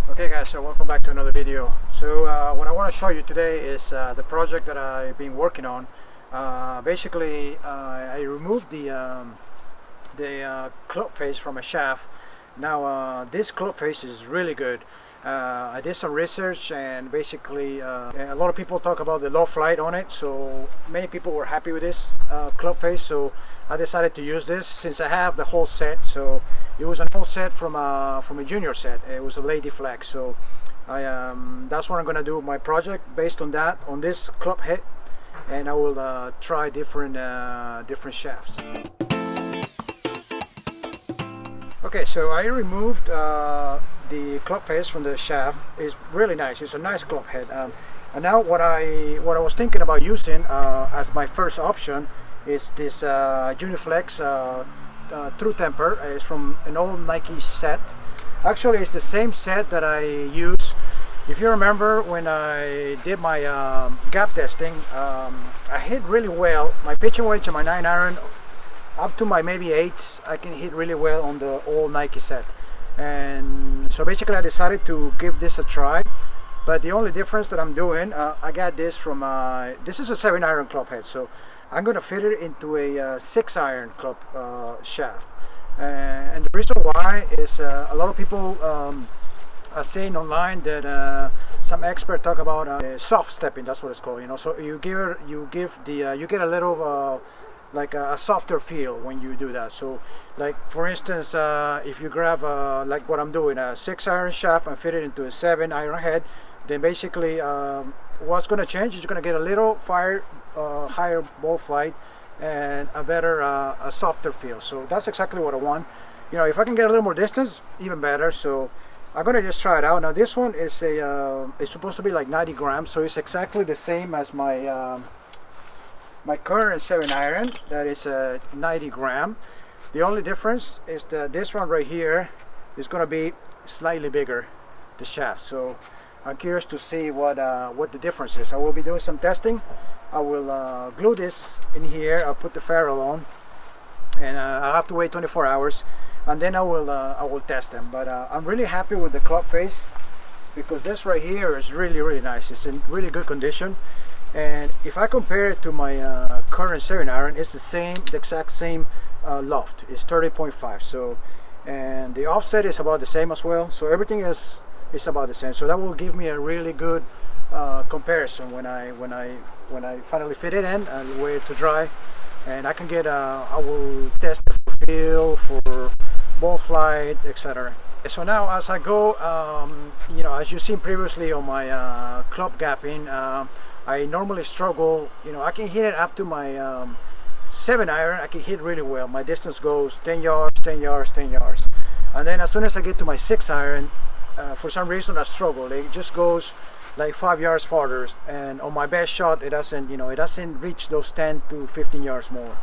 Okay guys, so welcome back to another video. So what I want to show you today is the project that I've been working on. Basically I removed the club face from a shaft. Now this club face is really good. I did some research, and basically a lot of people talk about the low flight on it, so many people were happy with this club face, so I decided to use this since I have the whole set. So it was an old set from a junior set. It was a lady flag, so that's what I'm gonna do my project based on that, on this club head, and I will try different shafts. Okay, so I removed the club face from the shaft. It's really nice. It's a nice club head. And now what I was thinking about using as my first option is this Uniflex True Temper. It's from an old Nike set. Actually, it's the same set that I use. If you remember when I did my gap testing, I hit really well. My pitching wedge and my 9-iron up to my maybe 8, I can hit really well on the old Nike set. And so basically I decided to give this a try. But the only difference that I'm doing, I got this from this is a 7-iron club head, so I'm going to fit it into a 6-iron club shaft. And the reason why is a lot of people are saying online that some experts talk about soft stepping. That's what it's called. You know, so you get a little like a softer feel when you do that. So like for instance, if you grab like what I'm doing, a 6-iron shaft and fit it into a 7-iron head, then basically what's going to change is you're going to get a little higher ball flight and a better a softer feel. So that's exactly what I want. You know, if I can get a little more distance, even better. So I'm going to just try it out. Now this one is it's supposed to be like 90 grams, so it's exactly the same as my my current 7-iron. That is a 90 gram. The only difference is that this one right here is going to be slightly bigger, the shaft. So I'm curious to see what the difference is. I will be doing some testing. I will glue this in here. I'll put the ferrule on, and I'll have to wait 24 hours, and then I will test them. But I'm really happy with the club face, because this right here is really nice. It's in really good condition. And if I compare it to my current 7-iron, it's the exact same loft. It's 30.5. So, and the offset is about the same as well. So everything is about the same. So that will give me a really good comparison when I finally fit it in and wait to dry. And I can get I will test it for feel, for ball flight, etc. So now as I go, you know, as you've seen previously on my club gapping, I normally struggle. You know, I can hit it up to my 7-iron. I can hit really well. My distance goes 10 yards, 10 yards, 10 yards. And then as soon as I get to my 6-iron, for some reason I struggle. It just goes like 5 yards farther. And on my best shot, it doesn't, you know, it doesn't reach those 10 to 15 yards more.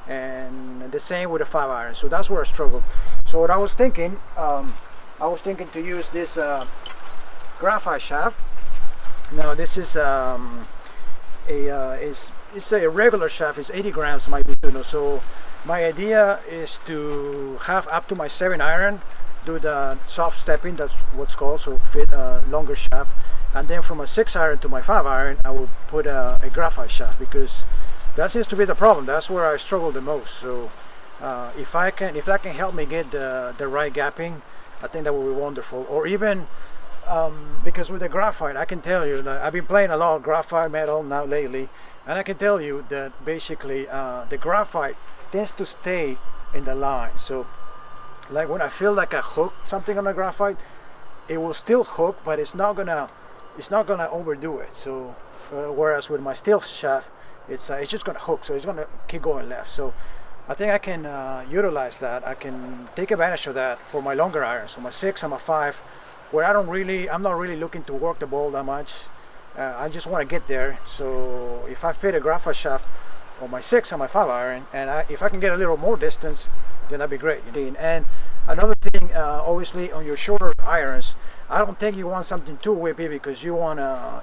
And the same with the 5-iron. So that's where I struggle. So what I was thinking to use this graphite shaft. Now this is it's a regular shaft. It's 80 grams, might be, you know. So my idea is to have up to my 7-iron, do the soft stepping, that's what's called, so fit a longer shaft, and then from a 6-iron to my 5-iron I will put a graphite shaft, because that seems to be the problem. That's where I struggle the most. So if that can help me get the right gapping, I think that will be wonderful. Or even because with the graphite, I can tell you that I've been playing a lot of graphite metal now lately, and I can tell you that basically the graphite tends to stay in the line. So like when I feel like I hook something on the graphite, it will still hook, but it's not gonna overdo it. So whereas with my steel shaft, it's just gonna hook, so it's gonna keep going left. So I think I can utilize that. I can take advantage of that for my longer irons, so my 6 and my 5, where I'm not really looking to work the ball that much. I just want to get there. So if I fit a graphite shaft on my 6 and my 5-iron, and if I can get a little more distance, then that'd be great. And another thing, obviously on your shorter irons, I don't think you want something too whippy, because you wanna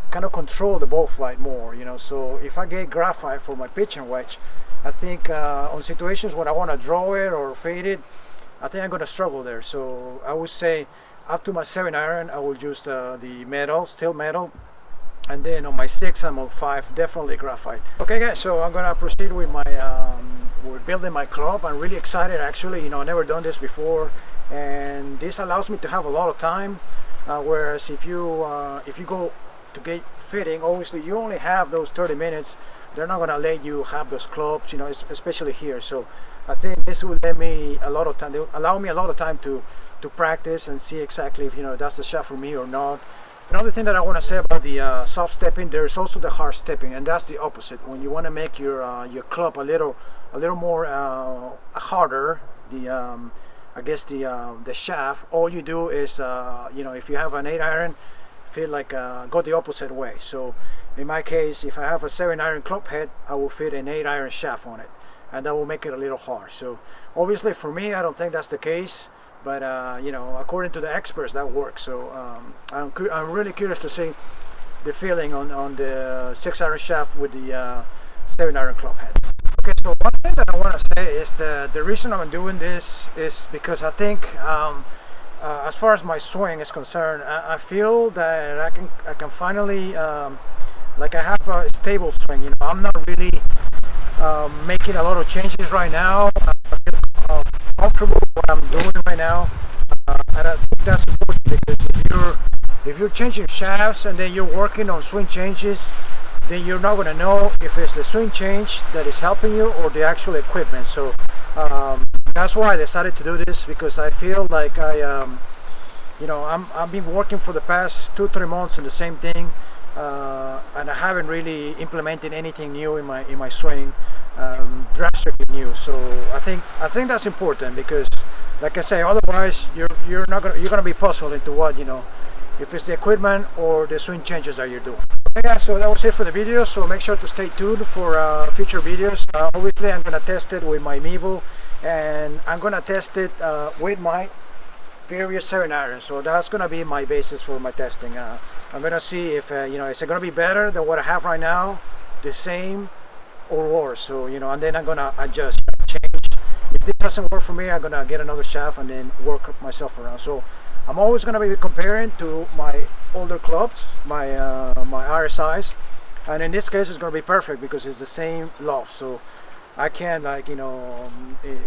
kind of control the ball flight more, you know. So if I get graphite for my pitching wedge, I think on situations when I want to draw it or fade it, I think I'm going to struggle there. So I would say up to my 7-iron, I will use the metal, steel metal, and then on my 6 and my 5, definitely graphite. Okay guys, so I'm gonna proceed with my with building my club. I'm really excited actually. You know, I've never done this before, and this allows me to have a lot of time. Whereas if you go to get fitting, obviously you only have those 30 minutes. They're not gonna let you have those clubs, you know, especially here. So I think this will let me a lot of time. They'll allow me a lot of time to practice and see exactly if, you know, that's the shot for me or not. Another thing that I want to say about the soft stepping, there's also the hard stepping, and that's the opposite. When you want to make your club a little more harder, I guess the shaft, all you do is you know, if you have an 8-iron, feel like go the opposite way. So in my case, if I have a 7-iron club head, I will fit an 8-iron shaft on it, and that will make it a little hard. So obviously for me, I don't think that's the case. But you know, according to the experts, that works. So I'm really curious to see the feeling on the 6-iron shaft with the 7-iron club head. Okay, so one thing that I want to say is the reason I'm doing this is because I think as far as my swing is concerned, I feel that I can finally like I have a stable swing. You know, I'm not really making a lot of changes right now. I feel comfortable with what I'm doing right now, and I think that's important, because if you're changing shafts and then you're working on swing changes, then you're not going to know if it's the swing change that is helping you or the actual equipment. So that's why I decided to do this, because I feel like you know, I've been working for the past 2-3 months in the same thing, and I haven't really implemented anything new in my swing, drastically new. So I think that's important, because like I say, otherwise you're gonna be puzzled into what, you know, if it's the equipment or the swing changes that you're doing. Okay guys, so that was it for the video. So make sure to stay tuned for future videos. Obviously I'm gonna test it with my Mevo, and I'm gonna test it with my previous 7-iron. So that's gonna be my basis for my testing. I'm gonna see if you know, is it gonna be better than what I have right now, the same, or worse. So, you know, and then I'm gonna adjust, change. If this doesn't work for me, I'm gonna get another shaft and then work myself around. So I'm always gonna be comparing to my older clubs, my my RSIs, and in this case it's gonna be perfect because it's the same loft. So I can, like, you know,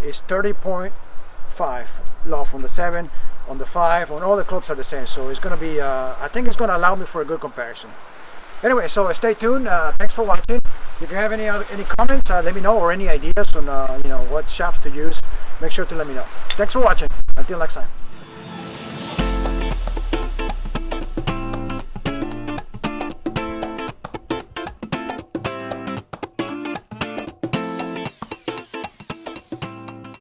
it's 30.5 loft on the 7, on the 5, on all the clubs are the same. So it's gonna be I think it's gonna allow me for a good comparison. Anyway, so stay tuned. Thanks for watching. If you have any comments, let me know, or any ideas on you know, what shaft to use, make sure to let me know. Thanks for watching. Until next time.